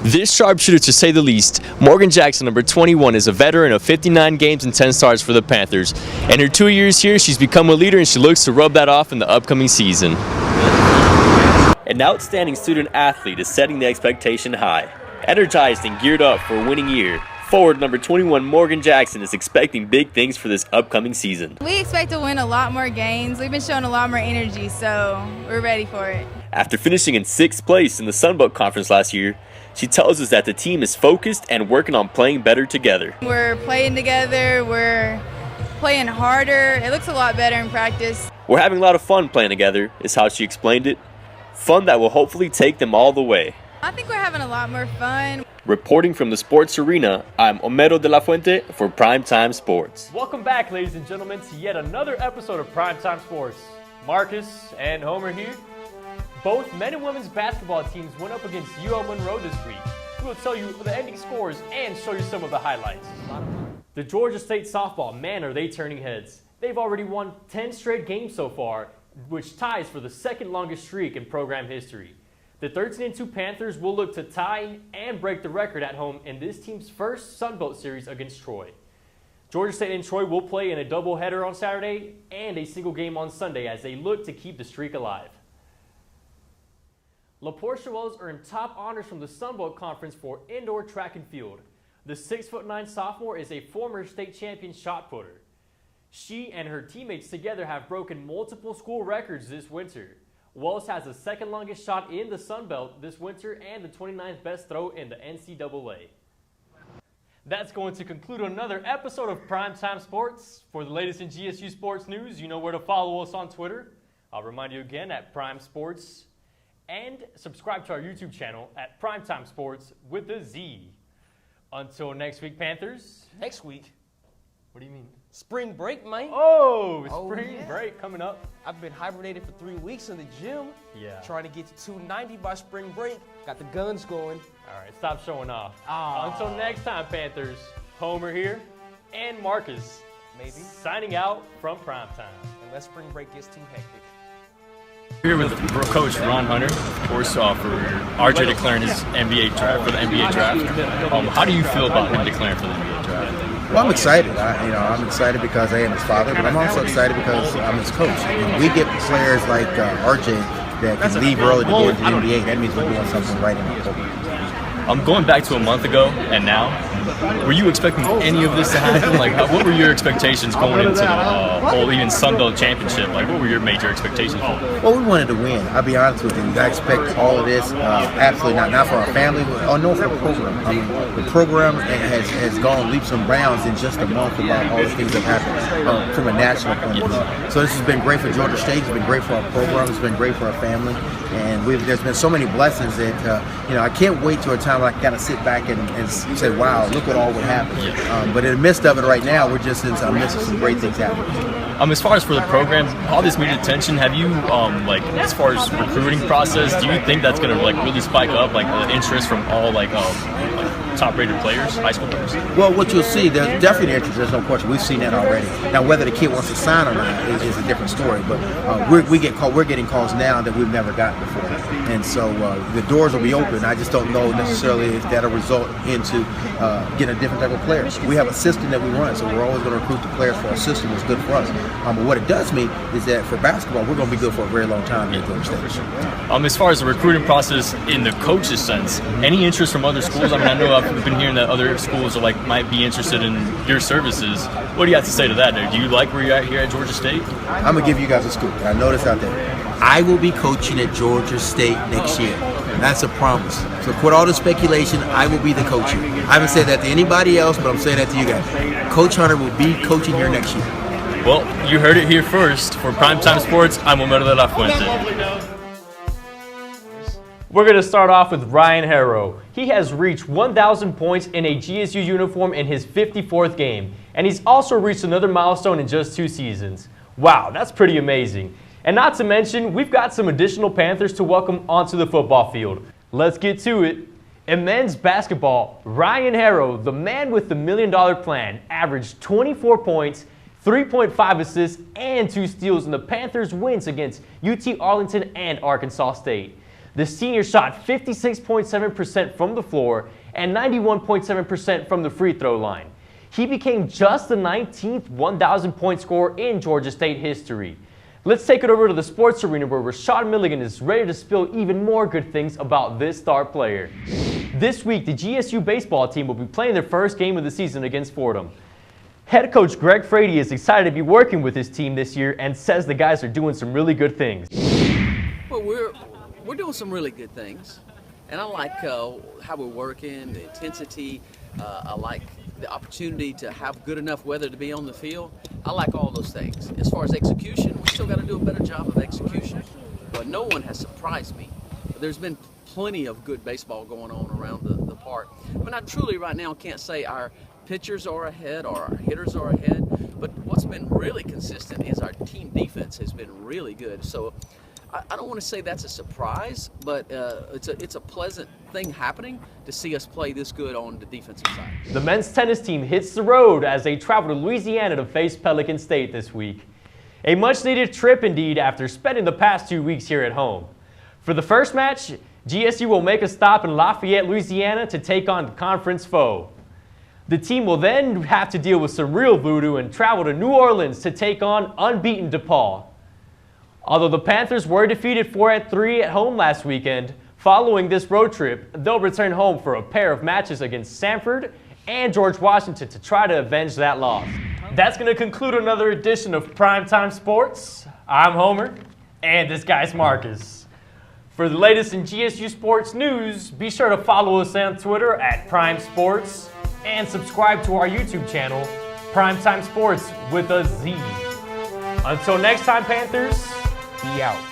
This sharpshooter, to say the least, Morgan Jackson, number 21, is a veteran of 59 games and 10 starts for the Panthers. In her 2 years here, she's become a leader and she looks to rub that off in the upcoming season. An outstanding student athlete is setting the expectation high. Energized and geared up for a winning year, forward number 21 Morgan Jackson is expecting big things for this upcoming season. We expect to win a lot more games. We've been showing a lot more energy, so we're ready for it. After finishing in 6th place in the Sun Belt Conference last year, she tells us that the team is focused and working on playing better together. We're playing together, we're playing harder. It looks a lot better in practice. We're having a lot of fun playing together, is how she explained it. Fun that will hopefully take them all the way. I think we're having a lot more fun. Reporting from the sports arena, I'm Homero de la Fuente for Primetime Sportz. Welcome back, ladies and gentlemen, to yet another episode of Primetime Sportz. Marcus and Homer here. Both men and women's basketball teams went up against UL Monroe this week. We will tell you the ending scores and show you some of the highlights. The Georgia State softball, man, are they turning heads. They've already won 10 straight games so far, which ties for the second longest streak in program history. The 13-2 Panthers will look to tie and break the record at home in this team's first Sun Belt series against Troy. Georgia State and Troy will play in a doubleheader on Saturday and a single game on Sunday as they look to keep the streak alive. LaPorte Chevelles earned top honors from the Sun Belt Conference for indoor track and field. The 6'9" sophomore is a former state champion shot putter. She and her teammates together have broken multiple school records this winter. Wells has the second longest shot in the Sun Belt this winter and the 29th best throw in the NCAA. That's going to conclude another episode of Primetime Sportz. For the latest in GSU sports news, you know where to follow us on Twitter. I'll remind you again at Prime Sports. And subscribe to our YouTube channel at Primetime Sportz with a Z. Until next week, Panthers. Next week? What do you mean? Spring break, man. Oh, spring break coming up. I've been hibernated for 3 weeks in the gym. Yeah. Trying to get to 290 by spring break. Got the guns going. All right, stop showing off. Aw. Until next time, Panthers. Homer here and Marcus. Maybe. Signing out from Primetime. Unless spring break gets too hectic. Here with Coach Ron Hunter, of course, for RJ declaring his NBA draft for the NBA draft. How do you feel about him declaring for the NBA draft? Well, I'm excited. I'm excited because I am his father, but I'm also excited because I'm his coach. When we get players like RJ that can leave early to get into the NBA, that means we're doing something right in the program. I'm going back to a month ago and now. Were you expecting any of this to happen? Like, what were your expectations going into the whole even Sun Belt championship? Like, what were your major expectations for? Well, we wanted to win. I'll be honest with you. I expect all of this. Absolutely not for our family, but no, for the program. I mean, the program has gone leaps and bounds in just a month about all the things that have happened from a national point of view. So this has been great for Georgia State. It's been great for our program. It's been great for our family. And there's been so many blessings that, I can't wait to a time where I kind of sit back and say, wow, look at all what happened. But in the midst of it right now, we're just in the midst of some great things happening. As far as for the program, all this media attention, have you, as far as recruiting process, do you think that's going to, really spike up, the interest from all, top-rated players, high school players? Well, what you'll see, there's definitely interest. There's no question. We've seen that already. Now, whether the kid wants to sign or not is a different story. But we're getting calls now that we've never gotten before, and so the doors will be open. I just don't know necessarily if that'll result into getting a different type of players. We have a system that we run, so we're always going to recruit the players for our system. It's good for us. But what it does mean is that for basketball, we're going to be good for a very long time. As far as the recruiting process in the coach's sense, any interest from other schools? I know I've been hearing that other schools are might be interested in your services. What do you have to say to that? Do you like where you're at here at Georgia State? I'm going to give you guys a scoop. I know this out there. I will be coaching at Georgia State next year. That's a promise. So quit all the speculation. I will be the coach here. I haven't said that to anybody else, but I'm saying that to you guys. Coach Hunter will be coaching here next year. Well, you heard it here first. For Primetime Sportz, I'm Homero de la Fuente. We're going to start off with Ryan Harrow. He has reached 1,000 points in a GSU uniform in his 54th game, and he's also reached another milestone in just 2 seasons. Wow, that's pretty amazing. And not to mention, we've got some additional Panthers to welcome onto the football field. Let's get to it. In men's basketball, Ryan Harrow, the man with the $1 million plan, averaged 24 points, 3.5 assists, and 2 steals in the Panthers' wins against UT Arlington and Arkansas State. The senior shot 56.7% from the floor and 91.7% from the free throw line. He became just the 19th 1,000-point scorer in Georgia State history. Let's take it over to the sports arena where Rashad Milligan is ready to spill even more good things about this star player. This week, the GSU baseball team will be playing their first game of the season against Fordham. Head coach Greg Frady is excited to be working with his team this year and says the guys are doing some really good things. Well, we're doing some really good things, and I like how we're working, the intensity. I like the opportunity to have good enough weather to be on the field. I like all those things. As far as execution, we still got to do a better job of execution. But no one has surprised me. There's been plenty of good baseball going on around the park. But I truly right now can't say our pitchers are ahead or our hitters are ahead. But what's been really consistent is our team defense has been really good. So I don't want to say that's a surprise, but it's a pleasant thing happening to see us play this good on the defensive side. The men's tennis team hits the road as they travel to Louisiana to face Pelican State this week. A much-needed trip indeed after spending the past 2 weeks here at home. For the first match, GSU will make a stop in Lafayette, Louisiana to take on the conference foe. The team will then have to deal with some real voodoo and travel to New Orleans to take on unbeaten DePaul. Although the Panthers were defeated 4-3 at home last weekend, following this road trip, they'll return home for a pair of matches against Samford and George Washington to try to avenge that loss. That's going to conclude another edition of Primetime Sports. I'm Homer, and this guy's Marcus. For the latest in GSU sports news, be sure to follow us on Twitter at Prime Sports and subscribe to our YouTube channel, Primetime Sports with a Z. Until next time, Panthers, be out.